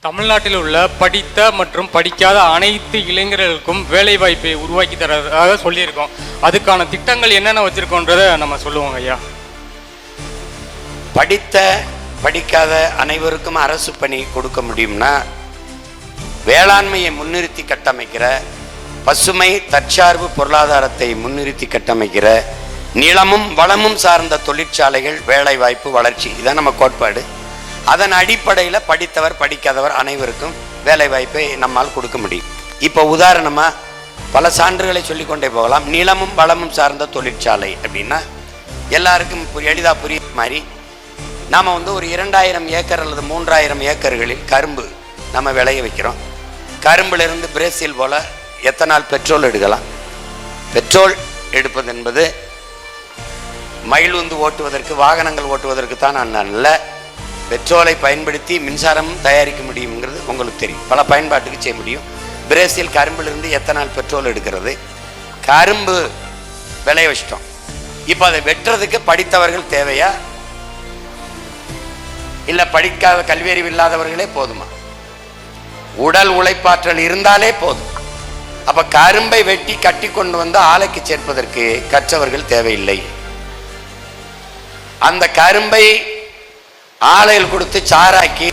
தமிழ்நாட்டில் உள்ள படித்த மற்றும் படிக்காத அனைத்து இளைஞர்களுக்கும் வேலைவாய்ப்பை உருவாக்கி தரதாக சொல்லியிருக்கோம். அதுக்கான திட்டங்கள் என்னென்ன வச்சுருக்கோன்றதை நம்ம சொல்லுவோங்க ஐயா. படித்த படிக்காத அனைவருக்கும் அரசு பணி கொடுக்க முடியும்னா வேளாண்மையை முன்னிறுத்தி கட்டமைக்கிற, பசுமை தற்சார்பு பொருளாதாரத்தை முன்னிறுத்தி கட்டமைக்கிற, நிலமும் வளமும் சார்ந்த தொழிற்சாலைகள், வேலைவாய்ப்பு, வளர்ச்சி, இதான் நம்ம கோட்பாடு. அதன் அடிப்படையில் படித்தவர் படிக்காதவர் அனைவருக்கும் வேலைவாய்ப்பை நம்மால் கொடுக்க முடியும். இப்போ உதாரணமாக பல சான்றுகளை சொல்லிக்கொண்டே போகலாம். நிலமும் வளமும் சார்ந்த தொழிற்சாலை அப்படின்னா எல்லாருக்கும் எளிதாக புரிய மாதிரி நாம் ஒரு 2000 ஏக்கர் அல்லது 3000 ஏக்கர்களில் கரும்பு நம்ம விளைய வைக்கிறோம். கரும்பிலிருந்து பிரேசில் போல் எத்தனால் பெட்ரோல் எடுக்கலாம். பெட்ரோல் எடுப்பது என்பது மயிலுந்து ஓட்டுவதற்கு, வாகனங்கள் ஓட்டுவதற்கு தான் நல்ல. பெட்ரோலை பயன்படுத்தி மின்சாரம் தயாரிக்க முடியுங்கிறது உங்களுக்கு தெரியும். பல பயன்பாட்டுக்கு செய்ய முடியும். பிரேசில் கரும்பிலிருந்து எத்தனால் பெட்ரோல் எடுக்கிறது. கரும்பு விளைய வச்சிட்டோம். இப்போ அதை வெட்டுறதுக்கு படித்தவர்கள் தேவையா, இல்லை படிக்காத கல்வியறிவு இல்லாதவர்களே போதுமா? உடல் உழைப்பாற்றல் இருந்தாலே போதும். அப்ப கரும்பை வெட்டி கட்டி கொண்டு வந்து ஆலைக்கு சேர்ப்பதற்கு கற்றவர்கள் தேவையில்லை. அந்த கரும்பை ஆலையில் கொடுத்து சாராக்கி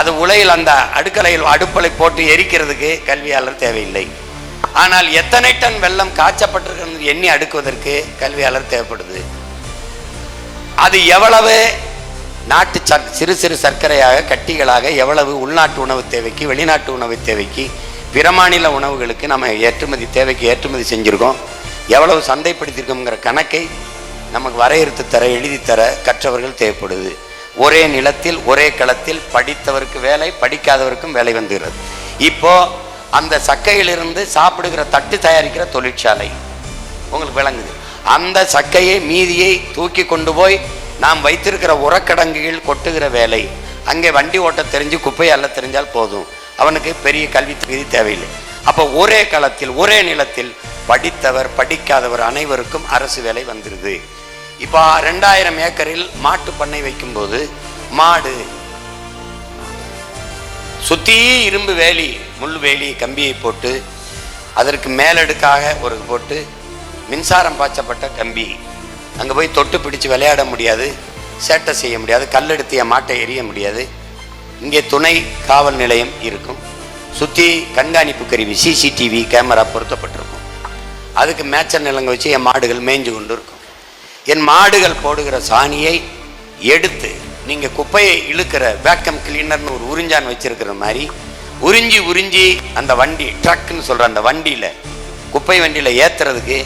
அது உலையில் அந்த அடுப்பலை போட்டு எரிக்கிறதுக்கு கல்வியாளர் தேவையில்லை. ஆனால் எத்தனை டன் வெல்லம் காய்ச்சப்பட்டிருக்கிறது எண்ணி அடுக்குவதற்கு கல்வியாளர் தேவைப்படுது. அது எவ்வளவு நாட்டு சிறு சிறு சர்க்கரையாக கட்டிகளாக எவ்வளவு உள்நாட்டு உணவு தேவைக்கு, வெளிநாட்டு உணவு தேவைக்கு, பிற மாநில உணவுகளுக்கு நம்ம ஏற்றுமதி தேவைக்கு ஏற்றுமதி செஞ்சுருக்கோம், எவ்வளவு சந்தைப்படுத்தியிருக்கோங்கிற கணக்கை நமக்கு வரையறுத்து தர, எழுதி தர கற்றவர்கள் தேவைப்படுது. ஒரே நிலத்தில் ஒரே களத்தில் படித்தவருக்கு வேலை, படிக்காதவருக்கும் வேலை வந்துகிறது. இப்போ அந்த சக்கையிலிருந்து சாப்பிடுகிற தட்டு தயாரிக்கிற தொழிற்சாலை உங்களுக்கு விளங்குது. அந்த சக்கையை மீதியை தூக்கி கொண்டு போய் நாம் வைத்திருக்கிற உரக்கடங்குகள் கொட்டுகிற வேலை. அங்கே வண்டி ஓட்ட தெரிஞ்சு குப்பையை அல்ல தெரிஞ்சால் போதும், அவனுக்கு பெரிய கல்வி தகுதி தேவையில்லை. அப்போ ஒரே களத்தில் ஒரே நிலத்தில் படித்தவர் படிக்காதவர் அனைவருக்கும் அரசு வேலை வந்துடுது. இப்போ 2000 ஏக்கரில் மாட்டு பண்ணை வைக்கும்போது மாடு சுத்தி இரும்பு வேலி, முள் வேலி, கம்பியை போட்டு அதற்கு மேலடுக்காக ஒரு போட்டு மின்சாரம் பாய்ச்சப்பட்ட கம்பி. அங்கே போய் தொட்டு பிடிச்சு விளையாட முடியாது, சேட்டை செய்ய முடியாது, கல்லெடுத்திய மாட்டை எரிய முடியாது. இங்கே துணை காவல் நிலையம் இருக்கும், சுற்றி கண்காணிப்பு கருவி சிசிடிவி கேமரா பொருத்தப்பட்டிருக்கும். அதுக்கு மேய்ச்சல் நிலங்க வச்சு என் மாடுகள் மேய்ஞ்சு கொண்டு இருக்கும். என் மாடுகள் போடுகிற சாணியை எடுத்து நீங்கள் குப்பையை இழுக்கிற வேக்கம் கிளீனர்னு ஒரு உறிஞ்சான் வச்சிருக்கிற மாதிரி உறிஞ்சி உறிஞ்சி அந்த வண்டி ட்ரக்குன்னு சொல்கிற அந்த வண்டியில், குப்பை வண்டியில் ஏற்றுறதுக்கு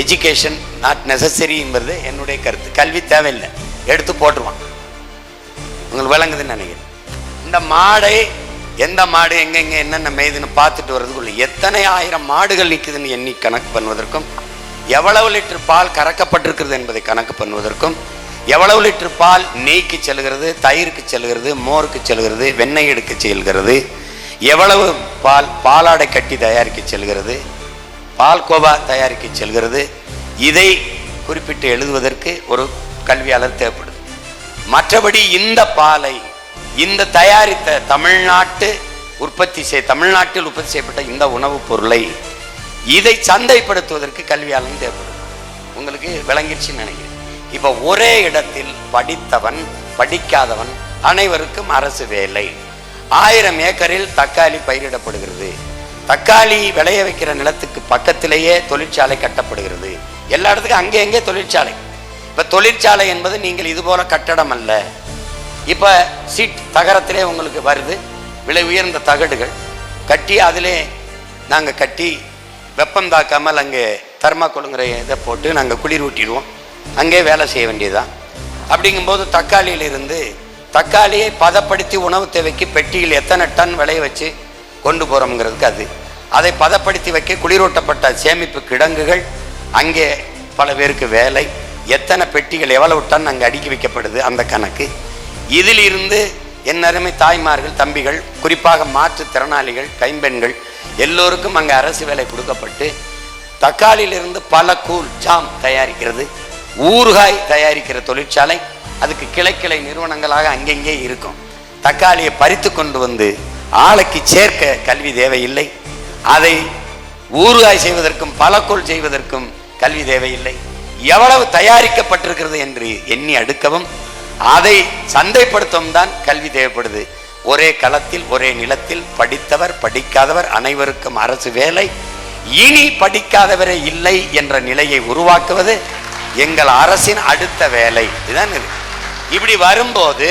எஜுகேஷன் நாட் நெசசரிங்கிறது என்னுடைய கருத்து. கல்வி தேவையில்லை, எடுத்து போட்டுருவான். உங்களுக்கு விளங்குதுன்னு நினைக்கிறேன். இந்த மாடை எந்த மாடு எங்கெங்கே என்னென்ன மேய்துன்னு பார்த்துட்டு வர்றதுக்குள்ள எத்தனை ஆயிரம் மாடுகள் நிற்குதுன்னு எண்ணி கணக்கு பண்ணுவதற்கும், எவ்வளவு லிட்டர் பால் கறக்கப்பட்டிருக்கிறது என்பதை கணக்கு பண்ணுவதற்கும், எவ்வளவு லிட்டர் பால் நெய்க்கு செல்கிறது, தயிருக்கு செல்கிறது, மோருக்கு செல்கிறது, வெண்ணெய் எடுக்க செல்கிறது, எவ்வளவு பால் பாலாடை கட்டி தயாரிக்க செல்கிறது, பால் கோவா தயாரிக்க செல்கிறது, இதை குறிப்பிட்டு எழுதுவதற்கு ஒரு கல்வியாளர் தேவைப்படுது. மற்றபடி இந்த பாலை, இந்த தயாரித்த தமிழ்நாட்டில் உற்பத்தி செய்யப்பட்ட இந்த உணவுப் பொருளை இதை சந்தைப்படுத்துவதற்கு கல்வியாளர் தேவைப்படுது. உங்களுக்கு விளங்கிடுச்சுன்னு நினைக்கிறேன். இப்போ ஒரே இடத்தில் படித்தவன் படிக்காதவன் அனைவருக்கும் அரசு வேலை. 1000 ஏக்கரில் தக்காளி பயிரிடப்படுகிறது. தக்காளி விளைய வைக்கிற நிலத்துக்கு பக்கத்திலேயே தொழிற்சாலை கட்டப்படுகிறது. எல்லா இடத்துக்கும் அங்கே தொழிற்சாலை. இப்போ தொழிற்சாலை என்பது நீங்கள் இது போல கட்டடம் அல்ல. இப்போ சீட் தகரத்திலே உங்களுக்கு வருது, விலை உயர்ந்த தகடுகள் கட்டி அதிலே நாங்கள் கட்டி வெப்பம் தாக்காமல் அங்கே தர்மாக்கோலுங்கிற இதை போட்டு நாங்கள் குளிர் ஊட்டிடுவோம். அங்கே வேலை செய்ய வேண்டியதுதான். அப்படிங்கும்போது தக்காளியிலிருந்து தக்காளியை பதப்படுத்தி உணவு தேவைக்கு பெட்டியில் எத்தனை டன் விளைய வச்சு கொண்டு போகிறோம்ங்கிறதுக்கு அது. அதை பதப்படுத்தி வைக்க குளிரூட்டப்பட்ட சேமிப்பு கிடங்குகள், அங்கே பல பேருக்கு வேலை. எத்தனை பெட்டிகள் எவ்வளவு டன் அங்கே அடுக்கி வைக்கப்படுது அந்த கணக்கு. இதில் இருந்து என் அருமை தாய்மார்கள், தம்பிகள், குறிப்பாக மாற்றுத்திறனாளிகள், கைம்பெண்கள் எல்லோருக்கும் அங்கே அரசு வேலை கொடுக்கப்பட்டு தக்காளியிலிருந்து பல கூழ் ஜாம் தயாரிக்கிறது, ஊறுகாய் தயாரிக்கிற தொழிற்சாலை, அதுக்கு கிளை நிறுவனங்களாக அங்கெங்கே இருக்கும். தக்காளியை பறித்து கொண்டு வந்து ஆலைக்கு சேர்க்க கல்வி தேவையில்லை. அதை ஊறுகாய் செய்வதற்கும் பலக்கோள் செய்வதற்கும் கல்வி தேவையில்லை. எவ்வளவு தயாரிக்கப்பட்டிருக்கிறது என்று எண்ணி அடுக்கவும் அதை சந்தைப்படுத்தவும் தான் கல்வி தேவைப்படுது. ஒரே களத்தில் ஒரே நிலத்தில் படித்தவர் படிக்காதவர் அனைவருக்கும் அரசு வேலை. இனி படிக்காதவரே இல்லை என்ற நிலையை உருவாக்குவது எங்கள் அரசின் அடுத்த வேலை. இதுதான் இது. இப்படி வரும்போது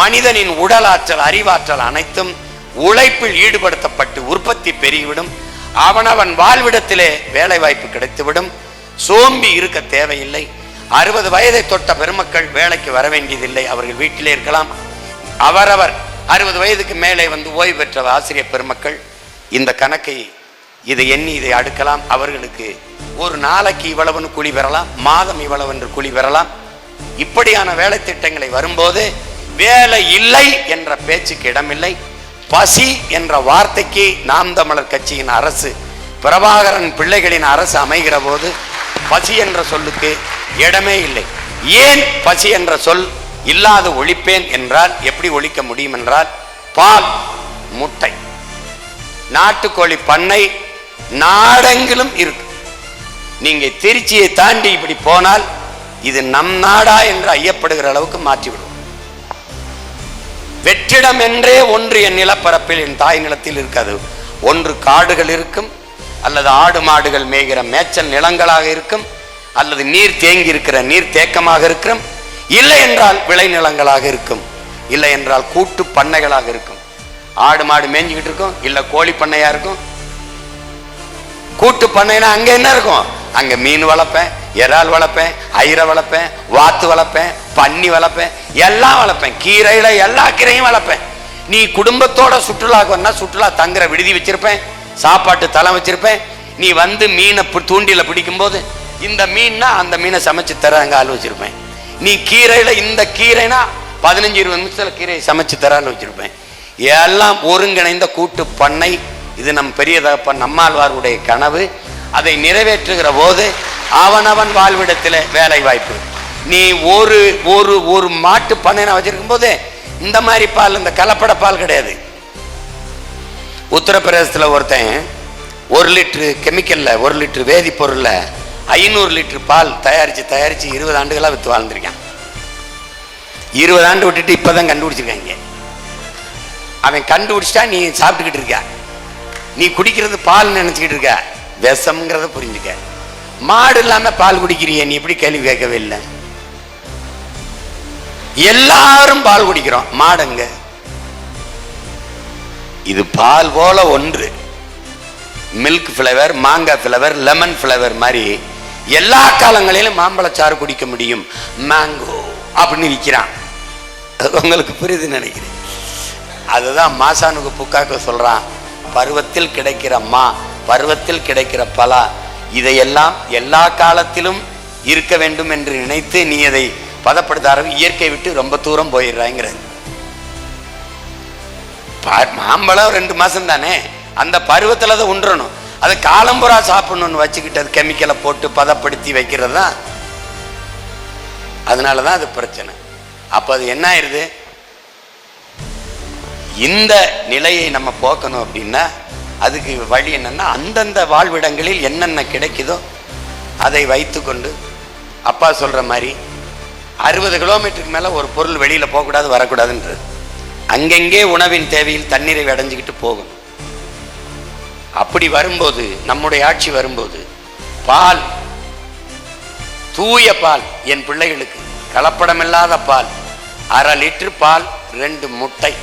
மனிதனின் உடல் ஆற்றல் அறிவாற்றல் அனைத்தும் உழைப்பில் ஈடுபடுத்தப்பட்டு உற்பத்தி பெருகிவிடும். அவனவன் வாழ்விடத்திலே வேலை வாய்ப்பு கிடைத்துவிடும். சோம்பி இருக்க தேவையில்லை. 60 வயதை தொட்ட பெருமக்கள் வேலைக்கு வர வேண்டியதில்லை. அவர்கள் வீட்டிலே இருக்கலாம். அவரவர் 60 வயதுக்கு மேலே வந்து ஓய்வு பெற்ற ஆசிரியர் பெருமக்கள் இந்த கணக்கை இதை எண்ணி இதை அடுக்கலாம். அவர்களுக்கு ஒரு நாளைக்கு இவ்வளவுன்னு கூலி பெறலாம், மாதம் இவ்வளவு என்று கூலி பெறலாம். இப்படியான வேலை திட்டங்களை வரும்போது வேலை இல்லை என்ற பேச்சுக்கு இடமில்லை. பசி என்ற வார்த்தைக்கு நாம் தமிழர் கட்சியின் அரசு, பிரபாகரன் பிள்ளைகளின் அரசு அமைகிற போது பசி என்ற சொல்லுக்கு இடமே இல்லை. ஏன் பசி என்ற சொல் இல்லாது ஒழிப்பேன் என்றால் எப்படி ஒழிக்க முடியும் என்றால், பால், முட்டை, நாட்டுக்கோழி பண்ணை நாடெங்கிலும் இருக்கு. நீங்க திருச்சியை தாண்டி இப்படி போனால் இது நம் நாடா என்று ஐயப்படுகிற அளவுக்கு மாற்றிவிடும். வெற்றிடம் என்றே ஒன்று என் நிலப்பரப்பில், என் தாய் நிலத்தில் இருக்காது. ஒன்று காடுகள் இருக்கும், அல்லது ஆடு மாடுகள் மேய்கிற மேய்ச்சல் நிலங்களாக இருக்கும், அல்லது நீர் தேங்கி இருக்கிற நீர் தேக்கமாக இருக்கும், இல்லை என்றால் விளை நிலங்களாக இருக்கும், இல்லை என்றால் கூட்டு பண்ணைகளாக இருக்கும். ஆடு மாடு மேய்ஞ்சிக்கிட்டு இருக்கும், இல்ல கோழி பண்ணையா இருக்கும். கூட்டு பண்ணைனா அங்க என்ன இருக்கும்? அங்க மீன் வளர்ப்பேன், இறால் வளர்ப்பேன், ஐரை வளர்ப்பேன், வாத்து வளர்ப்பேன், பன்னி வளர்ப்பேன், எல்லாம் வளர்ப்பேன். கீரையில எல்லா கீரையும் வளர்ப்பேன். நீ குடும்பத்தோட சுற்றுலாக்கு வந்தா சுற்றுலா தங்குற விடுதி வச்சிருப்பேன், சாப்பாட்டு தளம் வச்சிருப்பேன். நீ வந்து மீனை தூண்டில பிடிக்கும் போது இந்த மீன்னா அந்த மீனை சமைச்சு தர அங்க ஆள் வச்சிருப்பேன். நீ கீரையில இந்த கீரைனா 15-20 நிமிஷத்துல கீரையை சமைச்சு தரான்னு வச்சிருப்பேன். எல்லாம் ஒருங்கிணைந்த கூட்டு பண்ணை. இது நம் பெரிய தகப்பன் நம்மாழ்வாருடைய கனவு. அதை நிறைவேற்றுகிற போது அவனவன் வாழ்விடத்தில் வேலை வாய்ப்பு. நீ ஒரு ஒரு ஒரு மாட்டு பண்ணை வச்சிருக்கும் போது இந்த மாதிரி பால், இந்த கலப்பட பால் கிடையாது. உத்தரப்பிரதேசத்தில் ஒருத்தன் 1 லிட்டரு கெமிக்கல்ல 1 லிட்டரு வேதிப்பொருள்ல 500 லிட்டர் பால் தயாரிச்சு 20 ஆண்டுகளா வித்து வாழ்ந்திருக்கான். 20 ஆண்டு விட்டுட்டு இப்பதான் கண்டுபிடிச்சிருக்காங்க. அவன் கண்டுபிடிச்சிட்டா நீ சாப்பிட்டுக்கிட்டு இருக்க, நீ குடிக்கிறது பால் நினைச்சுக்கிட்டு இருக்க, விஷம்ங்கிறத புரிஞ்சுக்க. மாடு இல்லாம பால் குடிக்கிறிய, நீ எப்படி கேள்வி கேட்கவே இல்லை. எல்லாரும் பால் குடிக்கிறோம், மாடுங்க. இது பால் போல ஒன்று. மில்க் ஃபிளவர், மாங்காய் ஃபிளவர், லெமன் ஃபிளவர் மாதிரி எல்லா காலங்களிலும் மாம்பழச்சாறு குடிக்க முடியும். மேங்கோ அப்படின்னு விற்கிறான். உங்களுக்கு புரியுது நினைக்கிறேன். அதுதான் மாசானுக்கு புக்காக்க சொல்றான், பருவத்தில் கிடைக்கிற மா, பருவத்தில் கிடைக்கிற பலா, இதையெல்லாம் எல்லா காலத்திலும் இருக்க வேண்டும் என்று நினைத்து நீ அதை பதப்படுத்த இயற்கை விட்டு ரொம்ப தூரம் போயிடுறாங்கிற. மாம்பழம் 2 மாசம் தானே, அந்த பருவத்தில் அதை உண்றணும். அது காலம்புறா சாப்பிடணும்னு வச்சுக்கிட்டு அது கெமிக்கலை போட்டு பதப்படுத்தி வைக்கிறது தான். அதனாலதான் அது பிரச்சனை. அப்ப அது என்ன ஆயிருது? இந்த நிலையை நம்ம போக்கணும் அப்படின்னா அதுக்கு வழி என்னன்னா, அந்தந்த வாழ்விடங்களில் என்னென்ன கிடைக்குதோ அதை வைத்துக்கொண்டு, அப்பா சொல்ற மாதிரி 60 கிலோமீட்டருக்கு மேல ஒரு பொருள் வெளியில போகக்கூடாது, வரக்கூடாதுன்றது. அங்கெங்கே உணவின் தேவையில் தண்ணீரை அடைஞ்சுக்கிட்டு போகணும். அப்படி வரும்போது, நம்முடைய ஆட்சி வரும்போது, பால், தூய பால், என் பிள்ளைகளுக்கு கலப்படமில்லாத பால், 1/2 லிட்டர் பால், 2 முட்டை.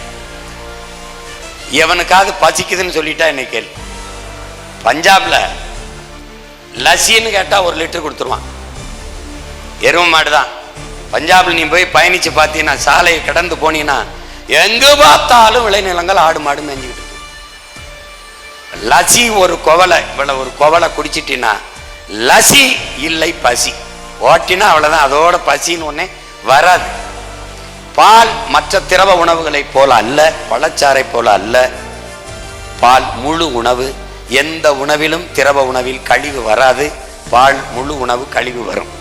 எவனுக்காவது பசிக்குதுன்னு சொல்லிட்டா என்ன கேள்வி? பஞ்சாப்ல லஸ்ஸின்னு கேட்டா 1 லிட்டர் கொடுத்துருவான். எரும மாடுதான். பஞ்சாப்ல நீ போய் பயணிச்சு பார்த்தீங்கன்னா, சாலையை கடந்து போனீங்கன்னா எங்க பார்த்தாலும் விளைநிலங்கள் ஆடு மாடு மேய்ஞ்சிக்கிட்டு இருக்கு. லசி ஒரு குவலை, இவ்வளவு ஒரு குவலை குடிச்சிட்டினா லசி இல்லை பசி. ஓட்டினா அவ்வளவுதான், அதோட பசின்னு ஒன்னே வராது. பால் மற்ற திரவ உணவுகளை போல அல்ல, பழச்சாறை போல அல்ல. பால் முழு உணவு. எந்த உணவிலும் திரவ உணவில் கழிவு வராது. பால் முழு உணவு, கழிவு வரும்.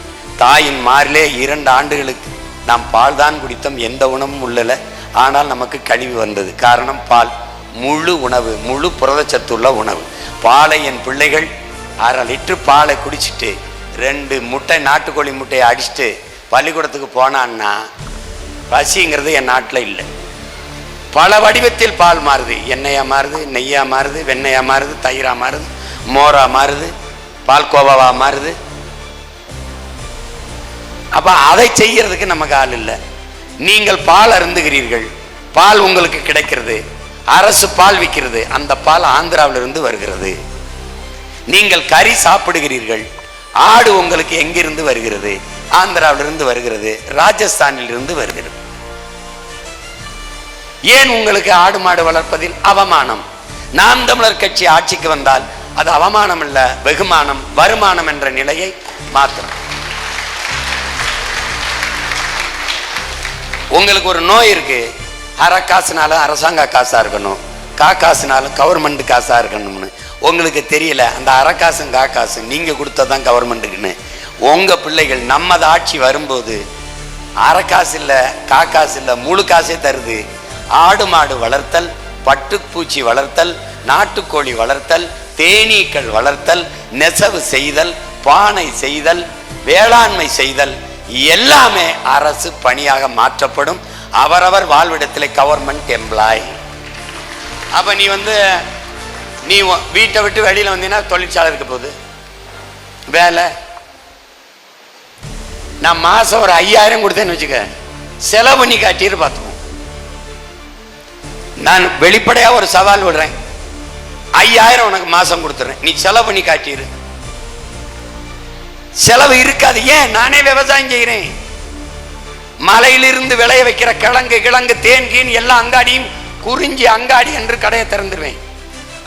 தாயின் மாரிலே 2 ஆண்டுகளுக்கு நாம் பால் தான் குடித்தோம், எந்த உணவும் உள்ளல. ஆனால் நமக்கு கழிவு வந்தது. காரணம் பால் முழு உணவு, முழு புரதச்சத்துள்ள உணவு. பாலை என் பிள்ளைகள் 1/2 லிட்டர் பாலை குடிச்சிட்டு 2 முட்டை நாட்டுக்கோழி முட்டையை அடிச்சுட்டு பள்ளிக்கூடத்துக்கு போனான்னா பசிங்கிறது என் நாட்டில் இல்லை. பல வடிவத்தில் பால் மாறுது. எண்ணெயா மாறுது, நெய்யா மாறுது, வெண்ணெயா மாறுது, தயிரா மாறுது, மோரா மாறுது, பால்கோவாவா மாறுது. அப்ப அதை செய்யறதுக்கு நமக்கு ஆள் இல்லை. நீங்கள் பால் அருந்துகிறீர்கள், பால் உங்களுக்கு கிடைக்கிறது, அரசு பால் விற்கிறது, அந்த பால் ஆந்திராவிலிருந்து வருகிறது. நீங்கள் கறி சாப்பிடுகிறீர்கள், ஆடு உங்களுக்கு எங்கிருந்து வருகிறது? ஆந்திராவிலிருந்து வருகிறது, ராஜஸ்தானிலிருந்து வருகிறது. ஏன் உங்களுக்கு ஆடு மாடு வளர்ப்பதில் அவமானம்? நாம் தமிழர் கட்சி ஆட்சிக்கு வந்தால் அது அவமானம் இல்ல, வெகுமானம், வருமானம் என்ற நிலையை மாற்றணும். உங்களுக்கு ஒரு நோய் இருக்கு, அரை காசுனாலும் அரசாங்க காசா இருக்கணும், காசுனாலும் கவர்மெண்ட் காசா இருக்கணும்னு உங்களுக்கு தெரியல. அந்த அரை காசும் காசு நீங்க கொடுத்ததான் கவர்மெண்ட்டுக்குன்னு. உங்க பிள்ளைகள் நம்மது ஆட்சி வரும்போது அரை காசு இல்ல, காசு இல்ல, முழு காசே தருது. ஆடு மாடு வளர்த்தல், பட்டுப்பூச்சி வளர்த்தல், நாட்டுக்கோழி வளர்த்தல், தேனீக்கள் வளர்த்தல், நெசவு செய்தல், பானை செய்தல், வேளாண்மை செய்தல் எல்லாமே அரசு பணியாக மாற்றப்படும். அவரவர் வாழ்விடத்தில் கவர்மெண்ட் எம்ப்ளாய். அப்ப நீ வீட்டை விட்டு வெளியில வந்தீங்கன்னா தொழிற்சாலை இருக்க போகுது, வேலை. நான் மாசம் ஒரு 5000 கொடுத்தேன்னு வச்சுக்க, செலவு பண்ணி காட்டிட்டு பார்த்துக்கோ. நான் வெளிப்படையா ஒரு சவால் விடுறேன், 5000 உனக்கு மாசம் கொடுத்துறேன், நீ செலவு பண்ணி காட்டிரு. செலவு இருக்காது. ஏன்? நானே விவசாயம் செய்கிறேன். மலையிலிருந்து விளைய வைக்கிற கிழங்கு தேன் கீன் எல்லா அங்காடியும் குறிஞ்சி அங்காடி என்று கடையை திறந்துருவேன்.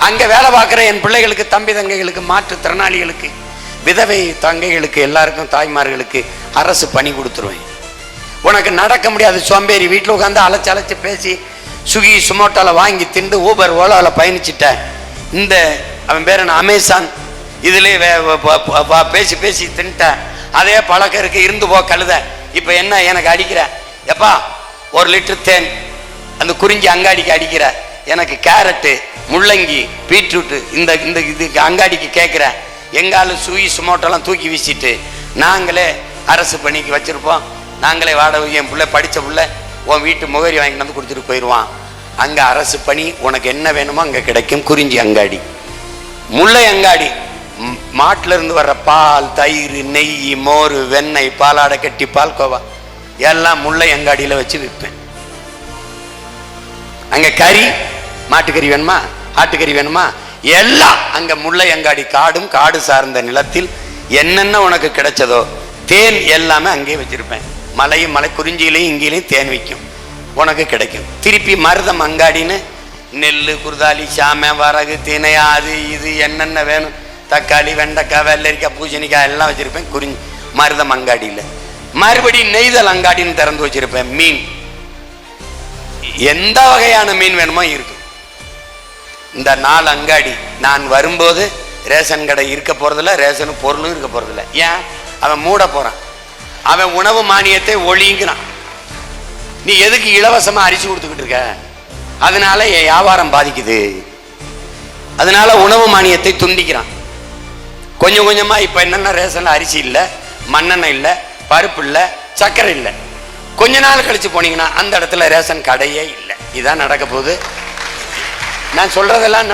அங்க வேலை பார்க்கிற என் பிள்ளைகளுக்கு, தம்பி தங்கைகளுக்கு, மாற்றுத்திறனாளிகளுக்கு, விதவை தங்கைகளுக்கு, எல்லாருக்கும், தாய்மார்களுக்கு அரசு பணி கொடுத்துருவேன். உனக்கு நடக்க முடியாது சோம்பேறி, வீட்டில் உட்காந்து அழைச்சு பேசி சுகி சுமோட்டோல வாங்கி திண்டு ஊபர் ஓலால பயணிச்சுட்ட இந்த அவன் பேர் என்ன அமேசான் இதுல பேசி தின்ட்ட அதே பழக்கம் இருக்கு. இருந்து போ கழுத. இப்ப என்ன எனக்கு அடிக்கிற? எப்பா 1 லிட்டர் தேன் அந்த குறிஞ்சி அங்காடிக்கு அடிக்கிற, எனக்கு கேரட்டு, முள்ளங்கி, பீட்ரூட்டு இந்த இதுக்கு அங்காடிக்கு கேட்குற. எங்காலும் சுகி சுமோட்டோலாம் தூக்கி வீசிட்டு நாங்களே அரசு பணிக்கு வச்சிருப்போம், நாங்களே வாடகை, என் பிள்ளை படித்த பிள்ளை உன் வீட்டு முகரி வாங்கிட்டு வந்து கொடுத்துட்டு போயிடுவான். அங்கே அரசு பணி, உனக்கு என்ன வேணுமோ அங்கே கிடைக்கும். குறிஞ்சி அங்காடி, முல்லை அங்காடி, மாட்டில இருந்து வர்ற பால், தயிர், நெய், மோர், வெண்ணெய், பாலாடை கட்டி, பால்கோவா எல்லாம் முல்லை அங்காடியில் வச்சு விற்பேன். அங்கே கறி, மாட்டுக்கறி வேணுமா, ஆட்டுக்கறி வேணுமா, எல்லாம் அங்கே முல்லை அங்காடி. காடும் காடு சார்ந்த நிலத்தில் என்னென்ன உனக்கு கிடைச்சதோ தேன் எல்லாமே அங்கே வச்சிருப்பேன். மலையும் மலை குறிஞ்சியிலையும் இங்கேயும் தேன் விற்கும், உனக்கு கிடைக்கும். திருப்பி மருதம் அங்காடின்னு நெல், குருதாலி, சாமை, வரகு, தினை, அது இது என்னென்ன வேணும், தக்காளி, வெண்டைக்காய், வெள்ளரிக்காய், பூசணிக்காய் எல்லாம் வச்சிருப்பேன் குறிஞ்சி மருதம் அங்காடியில். மறுபடியும் நெய்தல் அங்காடின்னு திறந்து வச்சிருப்பேன். மீன், எந்த வகையான மீன் வேணுமோ இருக்கும். இந்த 4 அங்காடி. நான் வரும்போது ரேஷன் கடை இருக்க போறதில்ல, ரேஷன் பொருளும் இருக்க போறதில்ல. ஏன்? அவன் மூட போறான், அவன் உணவு மானியத்தை ஒழிங்கிறான். நீ எதுக்கு இலவசமா அரிசி கொடுத்துக்கிட்டு இருக்க? அதனால என் வியாபாரம் பாதிக்குது. அதனால உணவு மானியத்தை துண்டிக்கிறான். கொஞ்சம் கொஞ்சமா இப்ப என்னன்னா ரேஷன்ல அரிசி இல்ல, மண்ணெண்ணெய் இல்ல, பருப்பு இல்ல, சர்க்கரை இல்லை. கொஞ்ச நாள் கழிச்சு போனீங்கன்னா அந்த இடத்துல ரேஷன் கடையே இல்லை. இதான் நடக்க போகுது. நான் சொல்றதெல்லாம்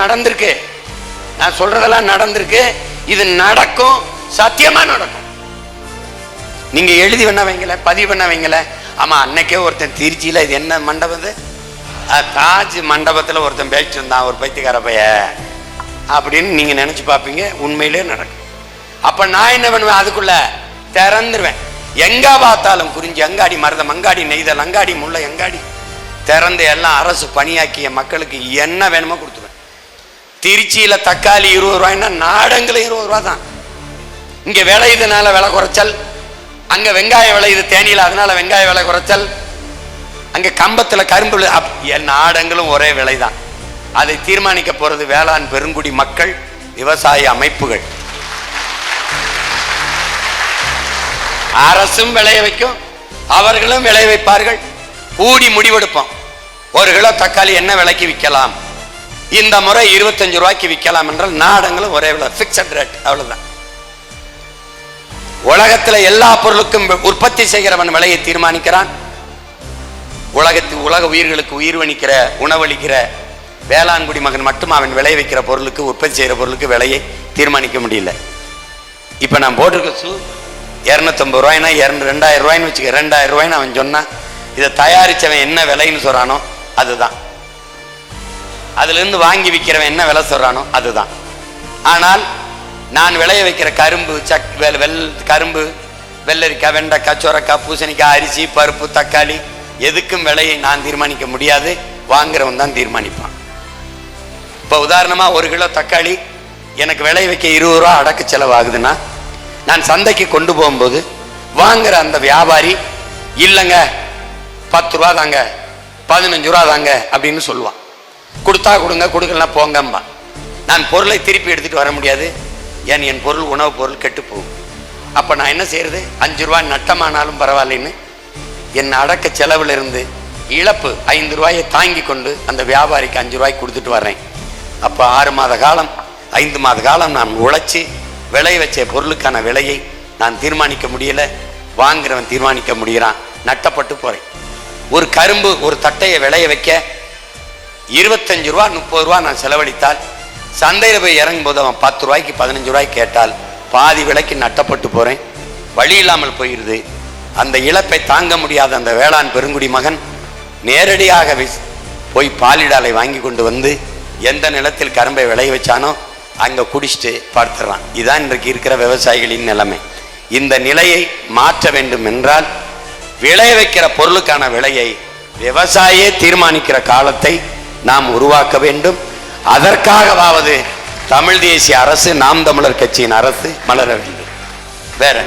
நடந்திருக்கு. இது நடக்கும், சத்தியமா நடக்கும். நீங்க எழுதி பண்ண வைங்கல, பதிவு பண்ண வைங்கல. ஆமா, அன்னைக்கே ஒருத்தன் திருச்சியில, இது என்ன மண்டபம், தாஜ் மண்டபத்துல ஒருத்தன் பேசிட்டு இருந்தான், ஒரு பைத்தியக்கார பைய அப்படின்னு நீங்க நினைச்சு பார்ப்பீங்க. உண்மையிலே நடக்கும். அப்ப நான் என்ன பண்ணுவேன்? அதுக்குள்ள திறந்துருவேன். எங்க பார்த்தாலும் குறிஞ்சி அங்காடி, மருதம் அங்காடி, நெய்தல் அங்காடி, முல்லை அங்காடி திறந்து எல்லாம் அரசு பணியாக்கிய மக்களுக்கு என்ன வேணுமோ கொடுத்துருவேன். திருச்சியில தக்காளி 20 ரூபாய்னா நாடங்களும் 20 ரூபா தான். இங்க விளையுதுனால விலை குறைச்சல், அங்க வெங்காயம் விளையுது தேனியில, அதனால வெங்காய விலை குறைச்சல், அங்க கம்பத்துல கரும்பு, நாடங்களும் ஒரே விலைதான். அதை தீர்மானிக்க போறது வேளாண் பெருங்குடி மக்கள், விவசாய அமைப்புகள். அரசும் விளைய வைக்கும், அவர்களும் விளைய வைப்பார்கள். கூடி முடிவெடுப்போம். ஒரு கிலோ தக்காளி என்ன விலைக்கு விற்கலாம், இந்த முறை 25 ரூபாய்க்கு விற்கலாம் என்றால் நாடங்களும் ஒரே விலை, பிக்சட் ரேட், அவ்வளவுதான். உலகத்துல எல்லா பொருளுக்கும் உற்பத்தி செய்கிறவன் விலையை தீர்மானிக்கிறான். உலக உயிர்களுக்கு உயிர்வணிக்கிற உணவளிக்கிற வேளாண்குடி மகன் மட்டும் அவன் விளை வைக்கிற பொருளுக்கு, உற்பத்தி செய்கிற பொருளுக்கு விலையை தீர்மானிக்க முடியல. இப்ப நான் போட்டிருக்க ஷூ 250 ரூபாய்னா 2000 ரூபாய்ன்னு வச்சுக்க, 2000 ரூபாய்ன்னு அவன் சொன்னா இதை தயாரிச்சவன் என்ன விலைன்னு சொல்றானோ அதுதான், அதுல இருந்து வாங்கி விற்கிறவன் என்ன விலை சொல்றானோ அதுதான். ஆனால் நான் விளைய வைக்கிற கரும்பு, கரும்பு, வெள்ளரிக்காய், வெண்டைக்காய், சொரக்காய், பூசணிக்காய், அரிசி, பருப்பு, தக்காளி, எதுக்கும் விலையை நான் தீர்மானிக்க முடியாது, வாங்குறவன் தான் தீர்மானிப்பான். இப்போ உதாரணமா 1 கிலோ தக்காளி எனக்கு விளைய வைக்க 20 ரூபா அடக்கு செலவாகுதுன்னா, நான் சந்தைக்கு கொண்டு போகும்போது வாங்குற அந்த வியாபாரி இல்லைங்க 10 ரூபா தாங்க, 15 ரூபா தாங்க அப்படின்னு சொல்லுவான். கொடுத்தா கொடுங்க, கொடுக்கலாம் போங்கம்பா. நான் பொருளை திருப்பி எடுத்துட்டு வர முடியாது, ஏன் என் பொருள் உணவு பொருள் கெட்டு போகும். அப்ப நான் என்ன செய்யறது, 5 ரூபாய் நட்டமானாலும் பரவாயில்லைன்னு என் அடக்க செலவுல இருந்து இழப்பு 5 ரூபாயை தாங்கி கொண்டு அந்த வியாபாரிக்கு 5 ரூபாய்க்கு கொடுத்துட்டு வர்றேன். அப்போ 6 மாத காலம் 5 மாத காலம் நான் உழைச்சி விளை வச்ச பொருளுக்கான விலையை நான் தீர்மானிக்க முடியல, வாங்குறவன் தீர்மானிக்க முடிகிறான், நட்டப்பட்டு போறேன். ஒரு கரும்பு ஒரு தட்டையை விளைய வைக்க 25 ரூபா 30 ரூபா நான் செலவழித்தால், சந்தையில் போய் இறங்கும் போது அவன் 10 ரூபாய்க்கு 15 ரூபாய்க்கு கேட்டால் பாதி விலைக்கு நட்டப்பட்டு போறேன், வழி இல்லாமல் போயிடுது. அந்த இழப்பை தாங்க முடியாத அந்த வேளாண் பெருங்குடி மகன் நேரடியாக போய் பாலிடாலை வாங்கி கொண்டு வந்து எந்த நிலத்தில் கரும்பை விளைய வச்சானோ அங்க குடிச்சிட்டு படுத்துறான். இதுதான் இன்றைக்கு இருக்கிற விவசாயிகளின் நிலைமை. இந்த நிலையை மாற்ற வேண்டும் என்றால் விளைய வைக்கிற பொருளுக்கான விலையை விவசாயியே தீர்மானிக்கிற காலத்தை நாம் உருவாக்க வேண்டும். அதற்காகவாவது தமிழ் தேசிய அரசு, நாம் தமிழர் கட்சியின் அரசு மலர வேண்டும். வேற